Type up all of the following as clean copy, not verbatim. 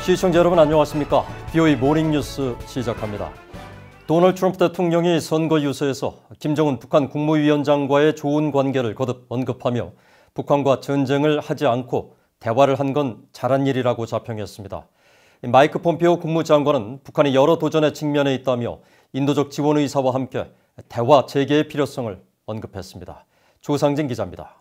시청자 여러분 안녕하십니까? BOE 모닝뉴스 시작합니다. 도널드 트럼프 대통령이 선거 유세에서 김정은 북한 국무위원장과의 좋은 관계를 거듭 언급하며 북한과 전쟁을 하지 않고 대화를 한 건 잘한 일이라고 자평했습니다. 마이크 폼페오 국무장관은 북한이 여러 도전에 직면해 있다며 인도적 지원 의사와 함께 대화 재개의 필요성을 언급했습니다. 조상진 기자입니다.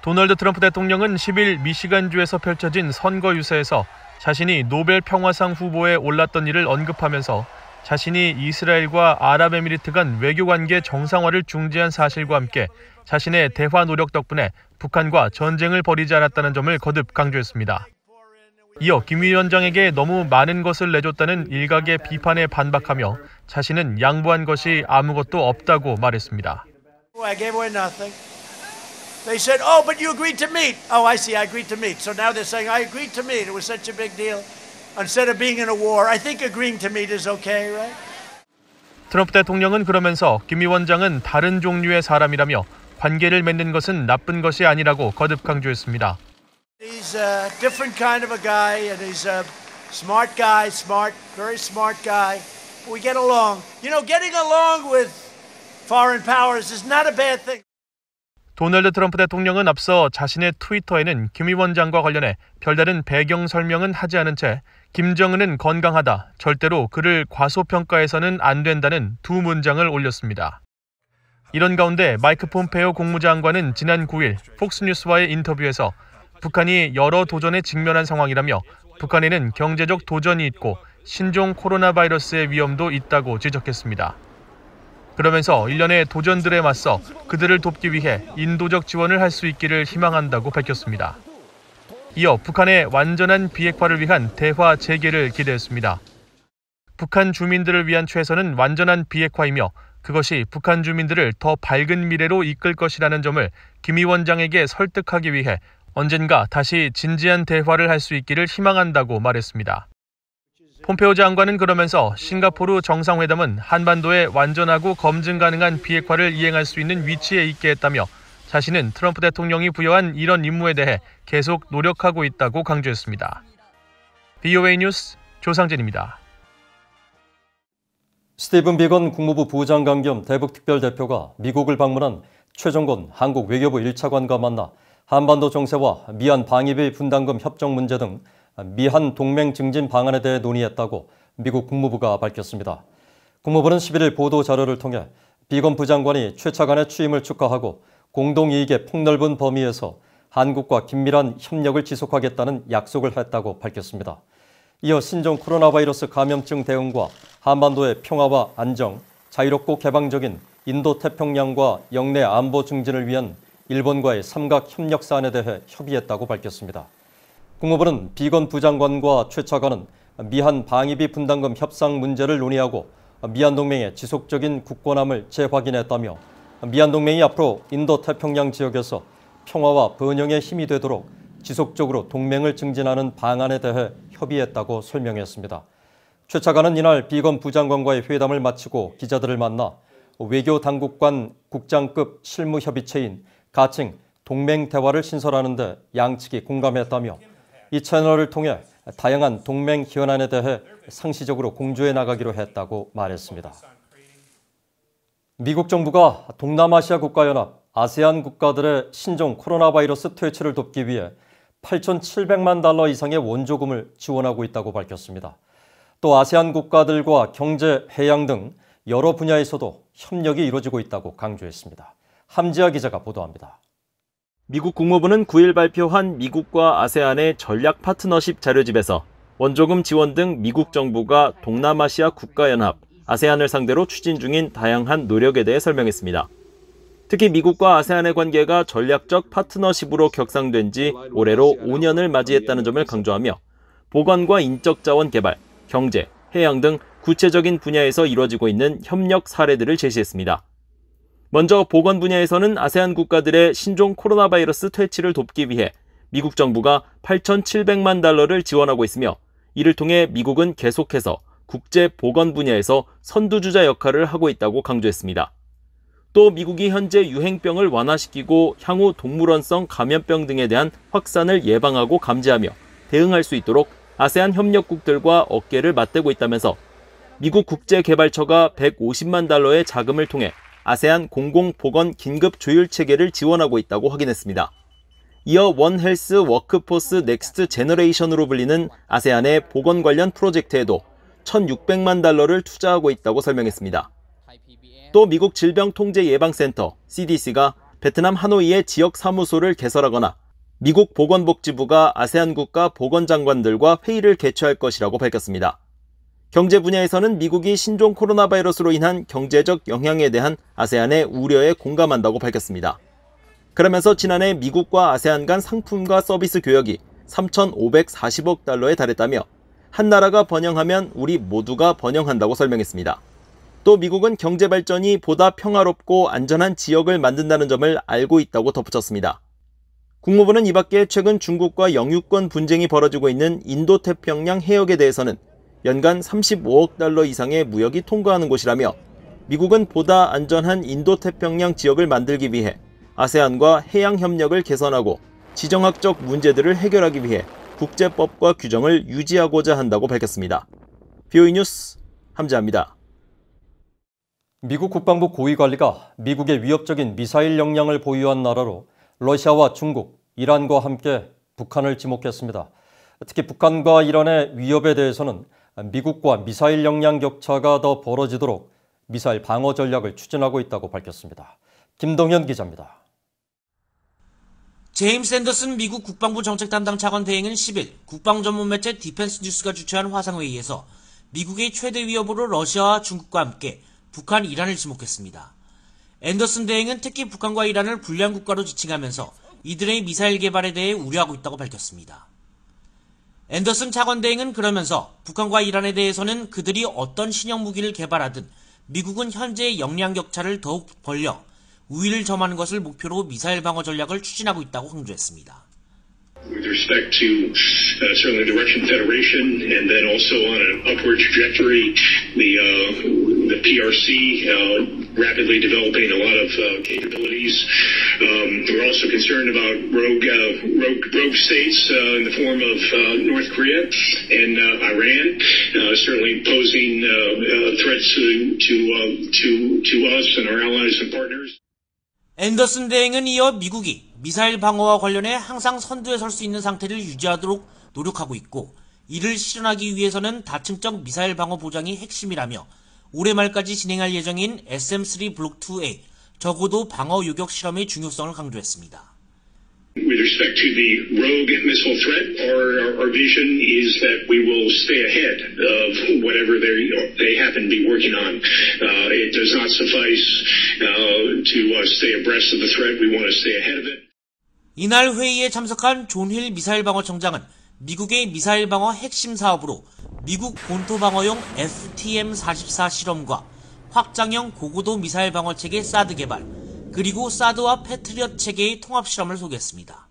도널드 트럼프 대통령은 10일 미시간주에서 펼쳐진 선거 유세에서 자신이 노벨 평화상 후보에 올랐던 일을 언급하면서 자신이 이스라엘과 아랍에미리트 간 외교관계 정상화를 중지한 사실과 함께 자신의 대화 노력 덕분에 북한과 전쟁을 벌이지 않았다는 점을 거듭 강조했습니다. 이어 김 위원장에게 너무 많은 것을 내줬다는 일각의 비판에 반박하며 자신은 양보한 것이 아무것도 없다고 말했습니다. They said, "Oh, but you agreed to meet." Oh, I see. I agreed to meet. So now they're saying, "I agreed to meet. It was such a big deal." Instead of being in a war, I think agreeing to meet is okay, right? 트럼프 대통령은 그러면서 김 위원장은 다른 종류의 사람이라며 관계를 맺는 것은 나쁜 것이 아니라고 거듭 강조했습니다. He's a different kind of a guy, and he's a smart guy, very smart guy. We get along. You know, getting along with foreign powers is not a bad thing. 도널드 트럼프 대통령은 앞서 자신의 트위터에는 김 위원장과 관련해 별다른 배경 설명은 하지 않은 채 김정은은 건강하다, 절대로 그를 과소평가해서는 안 된다는 두 문장을 올렸습니다. 이런 가운데 마이크 폼페오 국무장관은 지난 9일 폭스뉴스와의 인터뷰에서 북한이 여러 도전에 직면한 상황이라며 북한에는 경제적 도전이 있고 신종 코로나 바이러스의 위험도 있다고 지적했습니다. 그러면서 일련의 도전들에 맞서 그들을 돕기 위해 인도적 지원을 할 수 있기를 희망한다고 밝혔습니다. 이어 북한의 완전한 비핵화를 위한 대화 재개를 기대했습니다. 북한 주민들을 위한 최선은 완전한 비핵화이며 그것이 북한 주민들을 더 밝은 미래로 이끌 것이라는 점을 김 위원장에게 설득하기 위해 언젠가 다시 진지한 대화를 할 수 있기를 희망한다고 말했습니다. 폼페오 장관은 그러면서 싱가포르 정상회담은 한반도에 완전하고 검증 가능한 비핵화를 이행할 수 있는 위치에 있게 했다며 자신은 트럼프 대통령이 부여한 이런 임무에 대해 계속 노력하고 있다고 강조했습니다. BOA 뉴스 조상진입니다. 스티븐 비건 국무부 부장관 겸 대북특별대표가 미국을 방문한 최정곤 한국 외교부 1차관과 만나 한반도 정세와 미한 방위비 분담금 협정 문제 등 미한 동맹 증진 방안에 대해 논의했다고 미국 국무부가 밝혔습니다. 국무부는 11일 보도자료를 통해 비건 부장관이 최 차관의 취임을 축하하고 공동이익의 폭넓은 범위에서 한국과 긴밀한 협력을 지속하겠다는 약속을 했다고 밝혔습니다. 이어 신종 코로나 바이러스 감염증 대응과 한반도의 평화와 안정, 자유롭고 개방적인 인도태평양과 영내 안보 증진을 위한 일본과의 삼각 협력 사안에 대해 협의했다고 밝혔습니다. 국무부는 비건 부장관과 최 차관은 미한 방위비 분담금 협상 문제를 논의하고 미한 동맹의 지속적인 굳건함을 재확인했다며 미한 동맹이 앞으로 인도태평양 지역에서 평화와 번영의 힘이 되도록 지속적으로 동맹을 증진하는 방안에 대해 협의했다고 설명했습니다. 최 차관은 이날 비건 부장관과의 회담을 마치고 기자들을 만나 외교 당국 간 국장급 실무협의체인 가칭 동맹 대화를 신설하는 데 양측이 공감했다며 이 채널을 통해 다양한 동맹 현안에 대해 상시적으로 공조해 나가기로 했다고 말했습니다. 미국 정부가 동남아시아 국가연합, 아세안 국가들의 신종 코로나 바이러스 퇴치를 돕기 위해 8,700만 달러 이상의 원조금을 지원하고 있다고 밝혔습니다. 또 아세안 국가들과 경제, 해양 등 여러 분야에서도 협력이 이루어지고 있다고 강조했습니다. 함지아 기자가 보도합니다. 미국 국무부는 9일 발표한 미국과 아세안의 전략 파트너십 자료집에서 원조금 지원 등 미국 정부가 동남아시아 국가연합, 아세안을 상대로 추진 중인 다양한 노력에 대해 설명했습니다. 특히 미국과 아세안의 관계가 전략적 파트너십으로 격상된 지 올해로 5년을 맞이했다는 점을 강조하며 보건과 인적 자원 개발, 경제, 해양 등 구체적인 분야에서 이루어지고 있는 협력 사례들을 제시했습니다. 먼저 보건 분야에서는 아세안 국가들의 신종 코로나 바이러스 퇴치를 돕기 위해 미국 정부가 8,700만 달러를 지원하고 있으며 이를 통해 미국은 계속해서 국제 보건 분야에서 선두주자 역할을 하고 있다고 강조했습니다. 또 미국이 현재 유행병을 완화시키고 향후 동물원성 감염병 등에 대한 확산을 예방하고 감지하며 대응할 수 있도록 아세안 협력국들과 어깨를 맞대고 있다면서 미국 국제개발처가 150만 달러의 자금을 통해 아세안 공공보건 긴급 조율 체계를 지원하고 있다고 확인했습니다. 이어 원 헬스 워크포스 넥스트 제너레이션으로 불리는 아세안의 보건 관련 프로젝트에도 1,600만 달러를 투자하고 있다고 설명했습니다. 또 미국 질병통제예방센터 CDC가 베트남 하노이의 지역 사무소를 개설하거나 미국 보건복지부가 아세안 국가 보건장관들과 회의를 개최할 것이라고 밝혔습니다. 경제 분야에서는 미국이 신종 코로나 바이러스로 인한 경제적 영향에 대한 아세안의 우려에 공감한다고 밝혔습니다. 그러면서 지난해 미국과 아세안 간 상품과 서비스 교역이 3,540억 달러에 달했다며 한 나라가 번영하면 우리 모두가 번영한다고 설명했습니다. 또 미국은 경제 발전이 보다 평화롭고 안전한 지역을 만든다는 점을 알고 있다고 덧붙였습니다. 국무부는 이 밖에 최근 중국과 영유권 분쟁이 벌어지고 있는 인도태평양 해역에 대해서는 연간 35억 달러 이상의 무역이 통과하는 곳이라며 미국은 보다 안전한 인도태평양 지역을 만들기 위해 아세안과 해양 협력을 개선하고 지정학적 문제들을 해결하기 위해 국제법과 규정을 유지하고자 한다고 밝혔습니다. BOE 뉴스 함재합니다. 미국 국방부 고위관리가 미국의 위협적인 미사일 역량을 보유한 나라로 러시아와 중국, 이란과 함께 북한을 지목했습니다. 특히 북한과 이란의 위협에 대해서는 미국과 미사일 역량 격차가 더 벌어지도록 미사일 방어 전략을 추진하고 있다고 밝혔습니다. 김동현 기자입니다. 제임스 앤더슨 미국 국방부 정책 담당 차관 대행은 10일 국방 전문 매체 디펜스 뉴스가 주최한 화상회의에서 미국의 최대 위협으로 러시아와 중국과 함께 북한, 이란을 지목했습니다. 앤더슨 대행은 특히 북한과 이란을 불량 국가로 지칭하면서 이들의 미사일 개발에 대해 우려하고 있다고 밝혔습니다. 앤더슨 차관 대행은 그러면서 북한과 이란에 대해서는 그들이 어떤 신형 무기를 개발하든 미국은 현재의 역량 격차를 더욱 벌려 우위를 점하는 것을 목표로 미사일 방어 전략을 추진하고 있다고 강조했습니다. With respect to certainly the Russian Federation, and then also on an upward trajectory, the PRC rapidly developing a lot of capabilities. We're also concerned about rogue states in the form of North Korea and Iran, certainly posing threats to us and our allies and partners. 앤더슨 대행은 이어 미국이 미사일 방어와 관련해 항상 선두에 설 수 있는 상태를 유지하도록 노력하고 있고 이를 실현하기 위해서는 다층적 미사일 방어 보장이 핵심이라며 올해 말까지 진행할 예정인 SM-3 블록 2A 저고도 방어 요격 실험의 중요성을 강조했습니다. With respect to the rogue missile threat, our vision is that we will stay ahead of whatever they happen to be working on. It does not suffice to stay abreast of the threat. We want to stay ahead of it. 이날 회의에 참석한 존 힐 미사일 방어청장은 미국의 미사일 방어 핵심 사업으로 미국 본토 방어용 FTM-44 실험과 확장형 고고도 미사일 방어 체계 사드 개발, 그리고 사드와 패트리엇 체계의 통합 실험을 소개했습니다.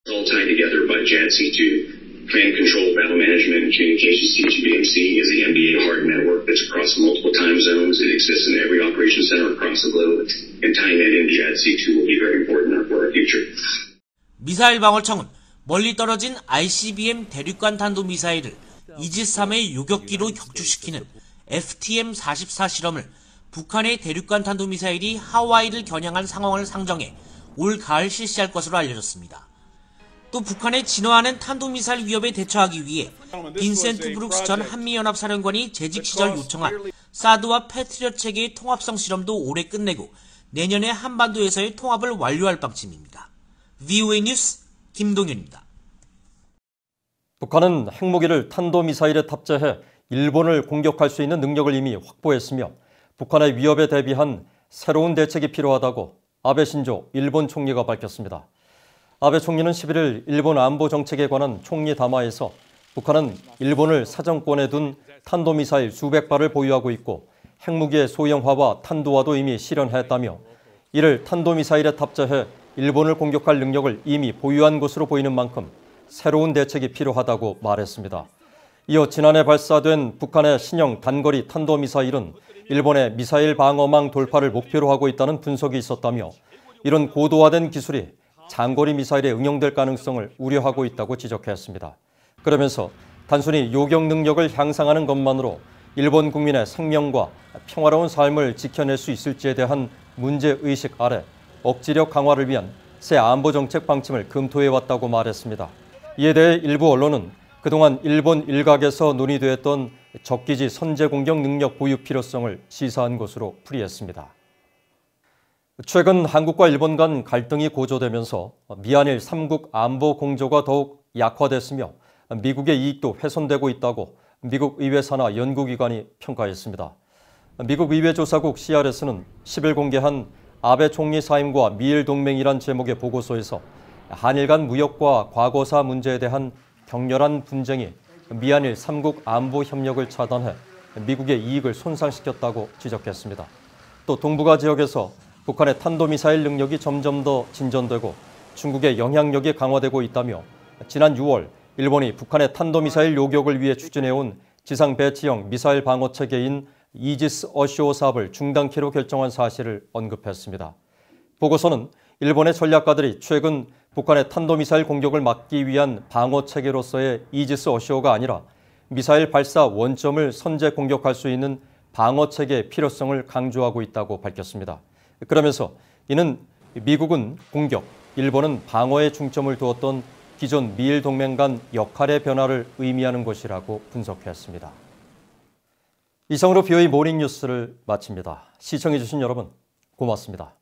All tied together by JADC2. Command Control, Battle Management, and Communications Team GBMC is the MBA hard network that's across multiple time zones. It exists in every operation center across the globe, and tying that into JADC2 will be very important for our future. 미사일 방어청은 멀리 떨어진 ICBM 대륙간 탄도미사일을 이지스-3의 요격기로 격추시키는 FTM-44 실험을 북한의 대륙간 탄도미사일이 하와이를 겨냥한 상황을 상정해 올 가을 실시할 것으로 알려졌습니다. 또 북한의 진화하는 탄도미사일 위협에 대처하기 위해 빈센트 브룩스 전 한미연합사령관이 재직 시절 요청한 사드와 패트리엇 체계의 통합성 실험도 올해 끝내고 내년에 한반도에서의 통합을 완료할 방침입니다. BOE 뉴스 김동현입니다. 북한은 핵무기를 탄도미사일에 탑재해 일본을 공격할 수 있는 능력을 이미 확보했으며 북한의 위협에 대비한 새로운 대책이 필요하다고 아베 신조 일본 총리가 밝혔습니다. 아베 총리는 11일 일본 안보 정책에 관한 총리 담화에서 북한은 일본을 사정권에 둔 탄도미사일 수백 발을 보유하고 있고 핵무기의 소형화와 탄도화도 이미 실현했다며 이를 탄도미사일에 탑재해 일본을 공격할 능력을 이미 보유한 것으로 보이는 만큼 새로운 대책이 필요하다고 말했습니다. 이어 지난해 발사된 북한의 신형 단거리 탄도미사일은 일본의 미사일 방어망 돌파를 목표로 하고 있다는 분석이 있었다며 이런 고도화된 기술이 장거리 미사일에 응용될 가능성을 우려하고 있다고 지적했습니다. 그러면서 단순히 요격 능력을 향상하는 것만으로 일본 국민의 생명과 평화로운 삶을 지켜낼 수 있을지에 대한 문제의식 아래 억지력 강화를 위한 새 안보정책 방침을 검토해왔다고 말했습니다. 이에 대해 일부 언론은 그동안 일본 일각에서 논의되었던 적기지 선제 공격 능력 보유 필요성을 시사한 것으로 풀이했습니다. 최근 한국과 일본 간 갈등이 고조되면서 미한일 3국 안보 공조가 더욱 약화됐으며 미국의 이익도 훼손되고 있다고 미국 의회 산하 연구기관이 평가했습니다. 미국 의회 조사국 CRS는 10일 공개한 아베 총리 사임과 미일 동맹이란 제목의 보고서에서 한일 간 무역과 과거사 문제에 대한 격렬한 분쟁이 미한일 3국 안보 협력을 차단해 미국의 이익을 손상시켰다고 지적했습니다. 또 동북아 지역에서 북한의 탄도미사일 능력이 점점 더 진전되고 중국의 영향력이 강화되고 있다며 지난 6월 일본이 북한의 탄도미사일 요격을 위해 추진해온 지상 배치형 미사일 방어 체계인 이지스 어쇼 사업을 중단키로 결정한 사실을 언급했습니다. 보고서는 일본의 전략가들이 최근 북한의 탄도미사일 공격을 막기 위한 방어 체계로서의 이지스 어쇼가 아니라 미사일 발사 원점을 선제 공격할 수 있는 방어 체계의 필요성을 강조하고 있다고 밝혔습니다. 그러면서 이는 미국은 공격, 일본은 방어에 중점을 두었던 기존 미일 동맹 간 역할의 변화를 의미하는 것이라고 분석했습니다. 이상으로 BOA 모닝뉴스를 마칩니다. 시청해주신 여러분 고맙습니다.